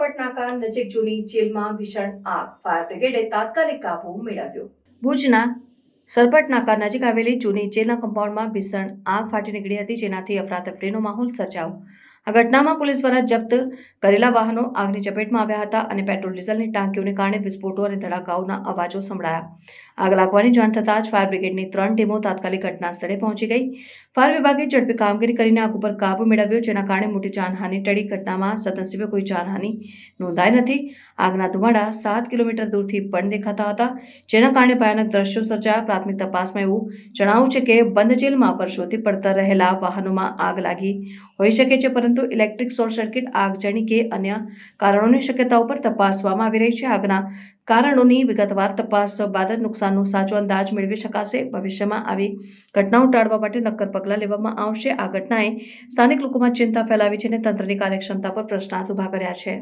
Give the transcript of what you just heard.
સરપટ નાકા નજીક જૂની જેલમાં ભીષણ આગ, ફાયર બ્રિગેડે તાત્કાલિક કાબુ મેળવ્યો। ભુજના સરપટ નાકા નજીક આવેલી જૂની જેલના કમ્પાઉન્ડમાં ભીષણ આગ ફાટી નીકળી હતી, જેનાથી અફરાતફરીનો માહોલ સર્જાયો। આ ઘટનામાં પોલીસ દ્વારા જપ્ત કરેલા વાહનો આગની ચપેટમાં આવ્યા હતા અને પેટ્રોલ ડીઝલની ટાંકીઓને કારણે વિસ્ફોટો અને ધડાકાઓના અવાજો સંભળાયા। આગ લાગવાની જાણ થતાં જ ફાયર બ્રિગેડની 3 ટીમો તાત્કાલિક ઘટના સ્થળે પહોંચી ગઈ। ફાયર વિભાગે ઝડપી કામગીરી કરીને આગ ઉપર કાબુ મેળવ્યો, જેના કારણે મોટી જાનહાનિ ટળી। ઘટનામાં સદનસીબે કોઈ જાનહાનિ નોંધાઈ નથી। આગના ધુમાડા 7 કિલોમીટર દૂરથી પણ દેખાતા હતા, જેના કારણે ભયાનક દ્રશ્યો સર્જાયા। પ્રાથમિક તપાસમાં એવું જણાવ્યું છે કે બંધ જેલમાં વર્ષોથી પડતર રહેલા વાહનોમાં આગ લાગી હોઈ શકે છે, પરંતુ ઇલેક્ટ્રિક શોર્ટ સર્કિટ, આગજની કે અન્ય કારણોની શક્યતાઓ પર તપાસવામાં આવી રહી છે। આગના કારણોની વિગતવાર તપાસ બાદ જ નુકસાનનો સાચો અંદાજ મેળવી શકાશે। ભવિષ્યમાં આવી ઘટનાઓ ટાળવા માટે નક્કર પગલાં લેવામાં આવશે। આ ઘટનાએ સ્થાનિક લોકોમાં ચિંતા ફેલાવી છે અને તંત્રની કાર્યક્ષમતા પર પ્રશ્નાર્થ ઉભા કર્યા છે।